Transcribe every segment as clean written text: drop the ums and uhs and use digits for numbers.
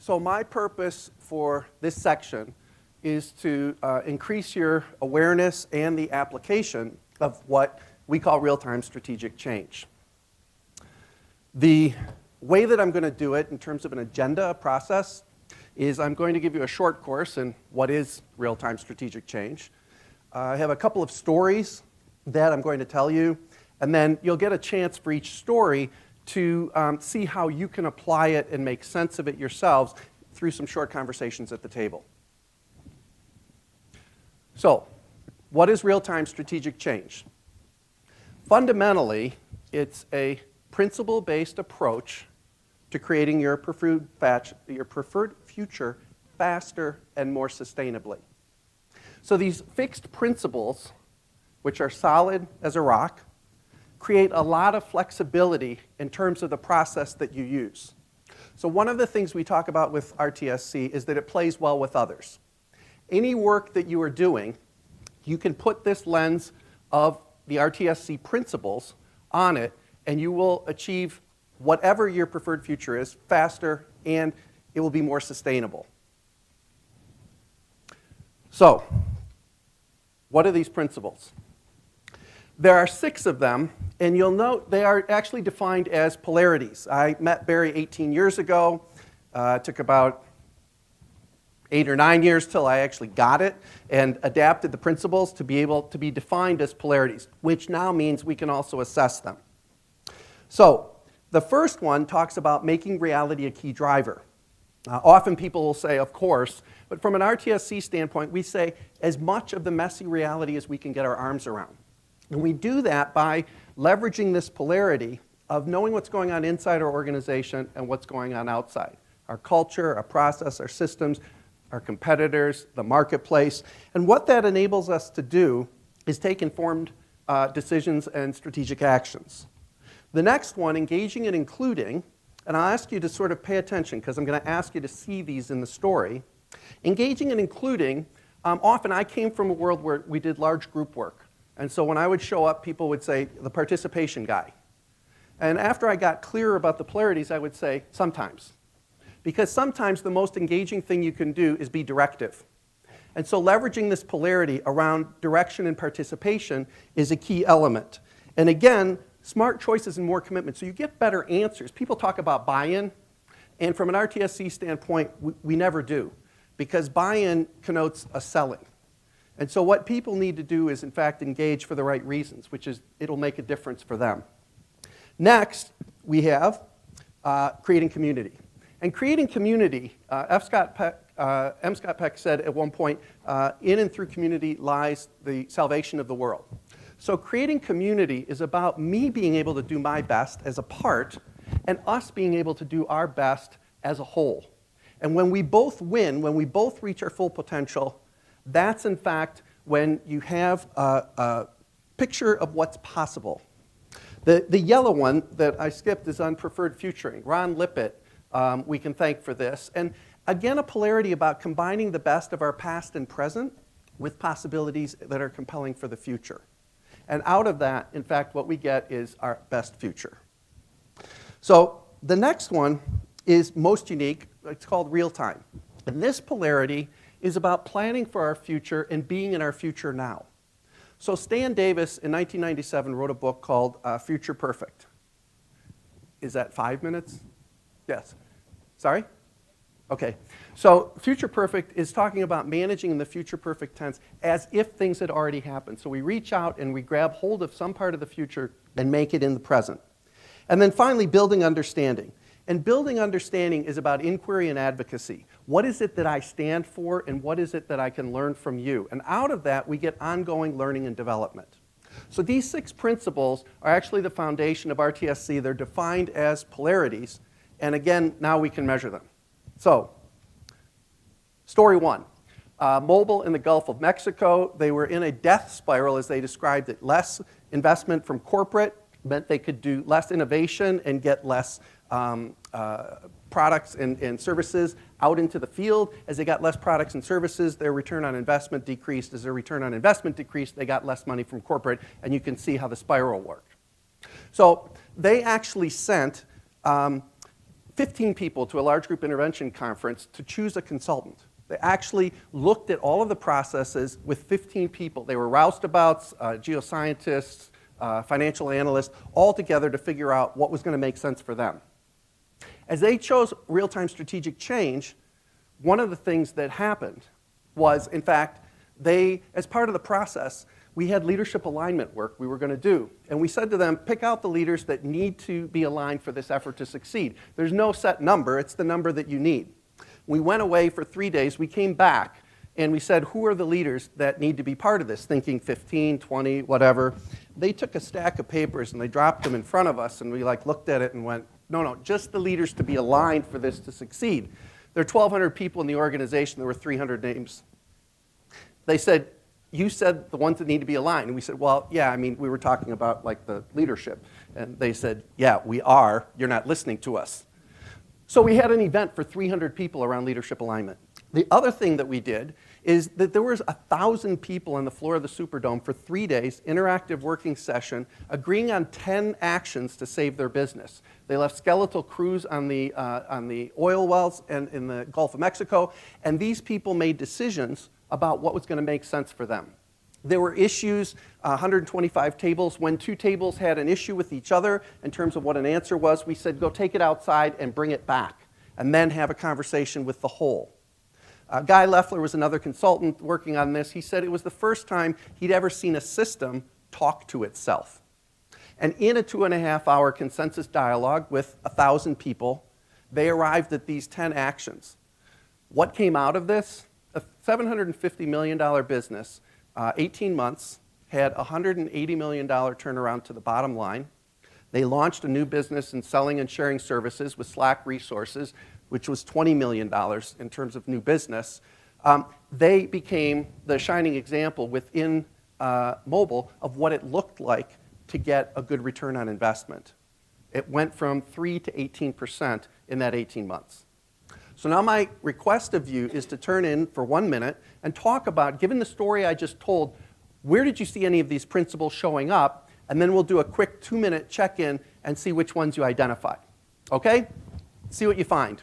So my purpose for this section is to increase your awareness and the application of what we call real-time strategic change. The way that I'm going to do it in terms of an agenda, a process, is I'm going to give you a short course in what is real-time strategic change. I have a couple of stories that I'm going to tell you, and then you'll get a chance for each story to see how you can apply it and make sense of it yourselves through some short conversations at the table. So, what is real-time strategic change? Fundamentally, it's a principle-based approach to creating your preferred future faster and more sustainably. So these fixed principles, which are solid as a rock, create a lot of flexibility in terms of the process that you use. So one of the things we talk about with RTSC is that it plays well with others. Any work that you are doing, you can put this lens of the RTSC principles on it, and you will achieve whatever your preferred future is faster, and it will be more sustainable. So, what are these principles? There are 6 of them, and you'll note they are actually defined as polarities. I met Barry 18 years ago. It took about 8 or 9 years till I actually got it and adapted the principles to be able to be defined as polarities, which now means we can also assess them. So, the first one talks about making reality a key driver. Often people will say, of course, but from an RTSC standpoint, we say as much of the messy reality as we can get our arms around. And we do that by leveraging this polarity of knowing what's going on inside our organization and what's going on outside. Our culture, our process, our systems, our competitors, the marketplace. And what that enables us to do is take informed decisions and strategic actions. The next one, engaging and including, and I'll ask you to sort of pay attention because I'm going to ask you to see these in the story. Engaging and including, often I came from a world where we did large group work. And so when I would show up, people would say, the participation guy. And after I got clearer about the polarities, I would say, sometimes. Because sometimes the most engaging thing you can do is be directive. And so leveraging this polarity around direction and participation is a key element. And again, smart choices and more commitment. So you get better answers. People talk about buy-in, and from an RTSC standpoint, we never do, because buy-in connotes a selling. And so what people need to do is, in fact, engage for the right reasons, which is it'll make a difference for them. Next, we have creating community. And creating community, M. Scott Peck said at one point, in and through community lies the salvation of the world. So creating community is about me being able to do my best as a part and us being able to do our best as a whole. And when we both win, when we both reach our full potential, that's in fact when you have a picture of what's possible. The yellow one that I skipped is on preferred futuring. Ron Lippett, we can thank for this. And again, a polarity about combining the best of our past and present with possibilities that are compelling for the future. And out of that, in fact, what we get is our best future. So the next one is most unique. It's called real time. And this polarity is about planning for our future and being in our future now. So Stan Davis in 1997 wrote a book called Future Perfect. Is that 5 minutes? Yes. Sorry? Okay. So Future Perfect is talking about managing in the future perfect tense as if things had already happened. So we reach out and we grab hold of some part of the future and make it in the present. And then finally, building understanding. And building understanding is about inquiry and advocacy. What is it that I stand for, and what is it that I can learn from you? And out of that, we get ongoing learning and development. So these 6 principles are actually the foundation of RTSC. They're defined as polarities. And again, now we can measure them. So, story 1. Mobil in the Gulf of Mexico, they were in a death spiral, as they described it. Less investment from corporate meant they could do less innovation and get less products and services out into the field. As they got less products and services, their return on investment decreased. As their return on investment decreased, they got less money from corporate, and you can see how the spiral worked. So they actually sent 15 people to a large group intervention conference to choose a consultant. They actually looked at all of the processes with 15 people. They were roustabouts, geoscientists, financial analysts, all together to figure out what was going to make sense for them. As they chose real-time strategic change, one of the things that happened was, in fact, as part of the process, we had leadership alignment work we were going to do. And we said to them, pick out the leaders that need to be aligned for this effort to succeed. There's no set number, it's the number that you need. We went away for 3 days, we came back, and we said, who are the leaders that need to be part of this? Thinking 15, 20, whatever. They took a stack of papers and they dropped them in front of us, and we looked at it and went, no, just the leaders to be aligned for this to succeed. There are 1,200 people in the organization, there were 300 names. They said, you said the ones that need to be aligned. And we said, well, yeah, I mean, we were talking about the leadership. And they said, yeah, we are. You're not listening to us. So we had an event for 300 people around leadership alignment. The other thing that we did is that there was 1,000 people on the floor of the Superdome for 3 days, interactive working session, agreeing on 10 actions to save their business. They left skeletal crews on the oil wells and in the Gulf of Mexico, and these people made decisions about what was going to make sense for them. There were issues, 125 tables. When 2 tables had an issue with each other in terms of what an answer was, we said, go take it outside and bring it back, and then have a conversation with the whole. Guy Leffler was another consultant working on this. He said it was the first time he'd ever seen a system talk to itself. And in a 2.5-hour consensus dialogue with 1,000 people, they arrived at these 10 actions. What came out of this? A $750 million business, 18 months, had a $180 million turnaround to the bottom line. They launched a new business in selling and sharing services with Slack Resources, which was $20 million in terms of new business. They became the shining example within mobile of what it looked like to get a good return on investment. It went from 3 to 18% in that 18 months. So now my request of you is to turn in for 1 minute and talk about, given the story I just told, where did you see any of these principles showing up? And then we'll do a quick 2-minute check-in and see which ones you identify. Okay? See what you find.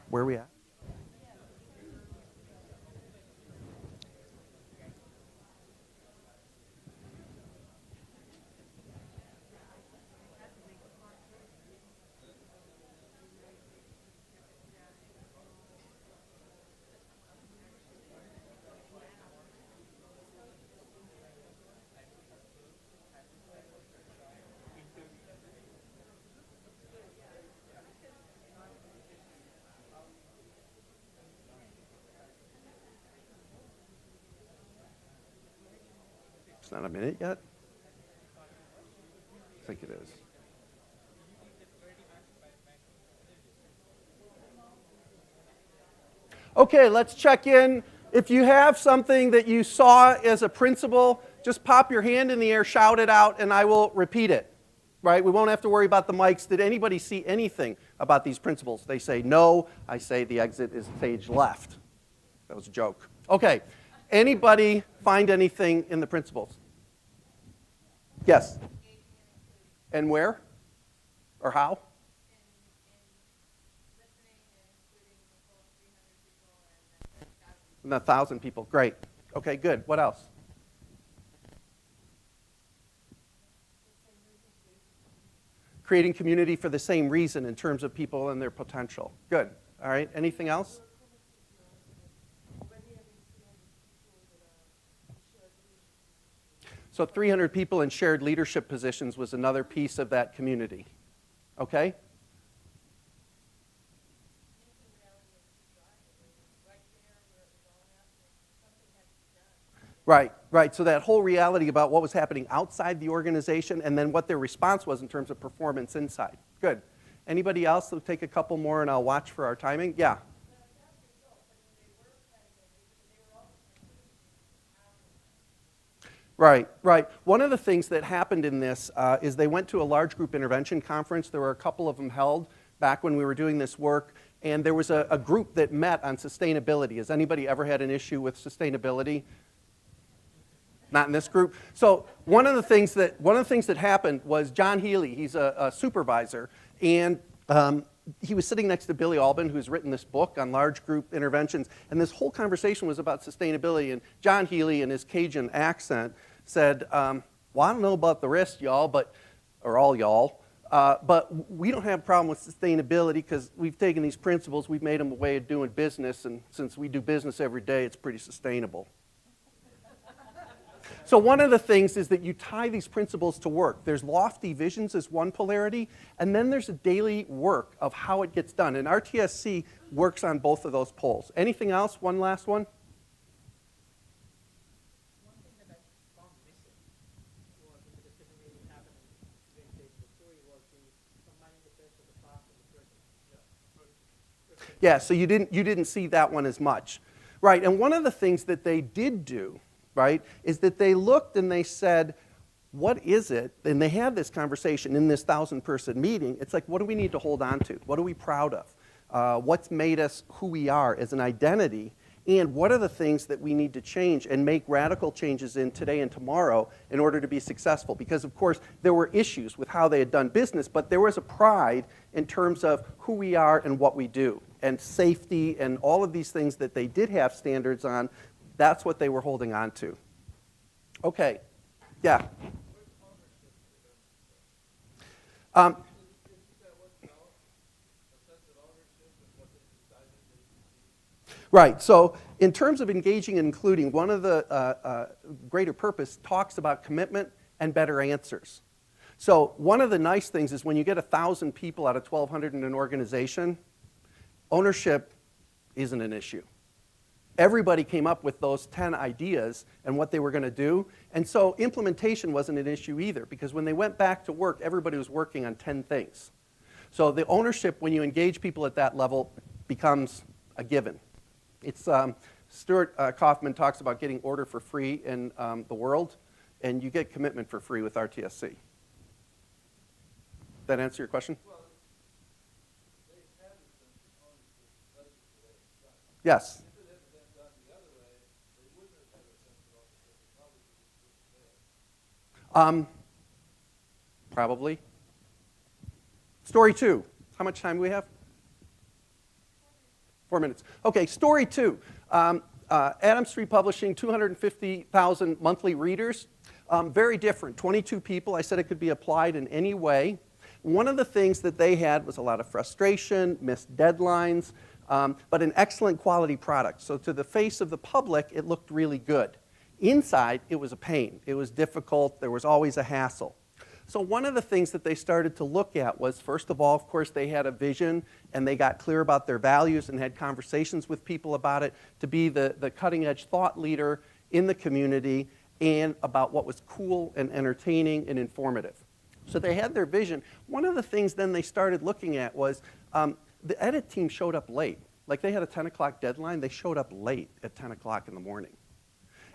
Where are we at? It's not a minute yet? I think it is. Okay, let's check in. If you have something that you saw as a principle, just pop your hand in the air, shout it out, and I will repeat it. Right? We won't have to worry about the mics. Did anybody see anything about these principles? They say no. I say the exit is stage left. That was a joke. Okay. Anybody find anything in the principles? Yes. And where? Or how? And 1,000 people. Great. Okay, good. What else? Creating community for the same reason in terms of people and their potential. Good. All right. Anything else? So 300 people in shared leadership positions was another piece of that community. Okay? Right, right. So that whole reality about what was happening outside the organization and then what their response was in terms of performance inside. Good. Anybody else? We'll take a couple more and I'll watch for our timing. Yeah. Right, right. One of the things that happened in this is they went to a large group intervention conference. There were a couple of them held back when we were doing this work, and there was a group that met on sustainability. Has anybody ever had an issue with sustainability? Not in this group. So one of the things that happened was John Healy, he's a supervisor, and he was sitting next to Billy Albin, who's written this book on large group interventions, and this whole conversation was about sustainability, and John Healy, in his Cajun accent, said, well, I don't know about the rest, y'all, or all y'all, but we don't have a problem with sustainability because we've taken these principles, we've made them a way of doing business, and since we do business every day, it's pretty sustainable. So one of the things is that you tie these principles to work. There's lofty visions as one polarity, and then there's a daily work of how it gets done. And RTSC works on both of those poles. Anything else? One last one? One thing that I found missing was in the decision making happening during phase 3 was the combining the best of the past and the present. Yeah, so you didn't see that one as much. Right, and one of the things that they did do, right, is that they looked and they said, what is it? And they had this conversation in this 1,000-person meeting. It's like, what do we need to hold on to? What are we proud of? What's made us who we are as an identity? And what are the things that we need to change and make radical changes in today and tomorrow in order to be successful? Because, of course, there were issues with how they had done business, but there was a pride in terms of who we are and what we do, and safety and all of these things that they did have standards on. That's what they were holding on to. Okay, yeah. Right, so in terms of engaging and including, one of the greater purpose talks about commitment and better answers. So one of the nice things is when you get 1,000 people out of 1,200 in an organization, ownership isn't an issue. Everybody came up with those 10 ideas and what they were going to do. And so implementation wasn't an issue either, because when they went back to work, everybody was working on 10 things. So the ownership, when you engage people at that level, becomes a given. It's Stuart Kaufman talks about getting order for free in the world, and you get commitment for free with RTSC. That answer your question? Yes. Probably. Story 2. How much time do we have? 4 minutes. Okay, story 2. Adam Street Publishing, 250,000 monthly readers. Very different. 22 people. I said it could be applied in any way. One of the things that they had was a lot of frustration, missed deadlines, but an excellent quality product. So to the face of the public, it looked really good. Inside, it was a pain. It was difficult. There was always a hassle. So one of the things that they started to look at was, first of all, of course, they had a vision, and they got clear about their values and had conversations with people about it to be the cutting-edge thought leader in the community and about what was cool and entertaining and informative. So they had their vision. One of the things then they started looking at was the edit team showed up late. Like they had a 10 o'clock deadline. They showed up late at 10 o'clock in the morning.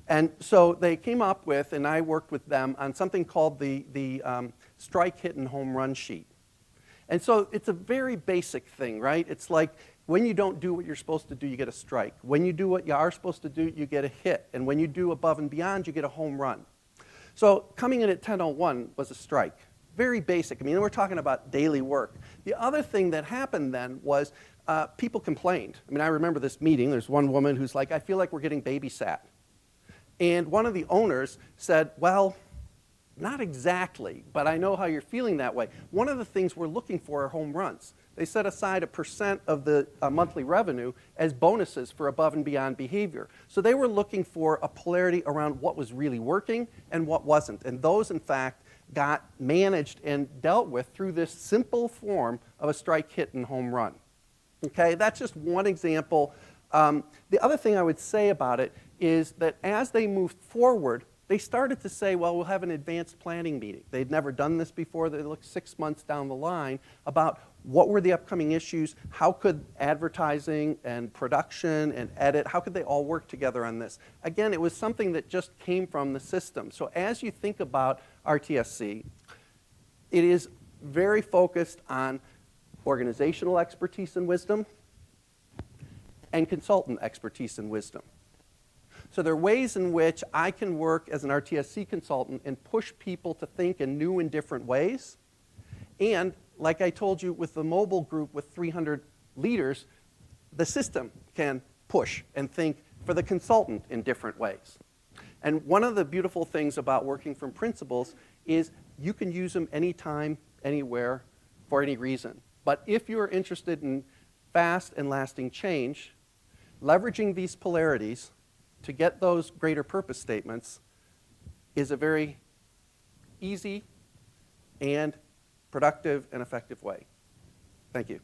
And so they came up with, and I worked with them on something called the strike, hit, and home run sheet. And so it's a very basic thing, right? It's like when you don't do what you're supposed to do, you get a strike. When you do what you are supposed to do, you get a hit. And when you do above and beyond, you get a home run. So coming in at 10:01 was a strike. Very basic. I mean, we're talking about daily work. The other thing that happened then was people complained. I mean, I remember this meeting. There's one woman who's like, I feel like we're getting babysat. And one of the owners said, well, not exactly, but I know how you're feeling that way. One of the things we're looking for are home runs. They set aside a % of the monthly revenue as bonuses for above and beyond behavior. So they were looking for a polarity around what was really working and what wasn't. And those, in fact, got managed and dealt with through this simple form of a strike, hit, and home run. Okay, that's just one example. The other thing I would say about it is that as they moved forward, they started to say, well, we'll have an advanced planning meeting. They'd never done this before. They looked 6 months down the line about what were the upcoming issues, how could advertising and production and edit, how could they all work together on this? Again, it was something that just came from the system. So as you think about RTSC, it is very focused on organizational expertise and wisdom, and consultant expertise and wisdom. So there are ways in which I can work as an RTSC consultant and push people to think in new and different ways. And like I told you with the mobile group with 300 leaders, the system can push and think for the consultant in different ways. And one of the beautiful things about working from principles is you can use them anytime, anywhere, for any reason. But if you're interested in fast and lasting change, leveraging these polarities to get those greater purpose statements is a very easy and productive and effective way. Thank you.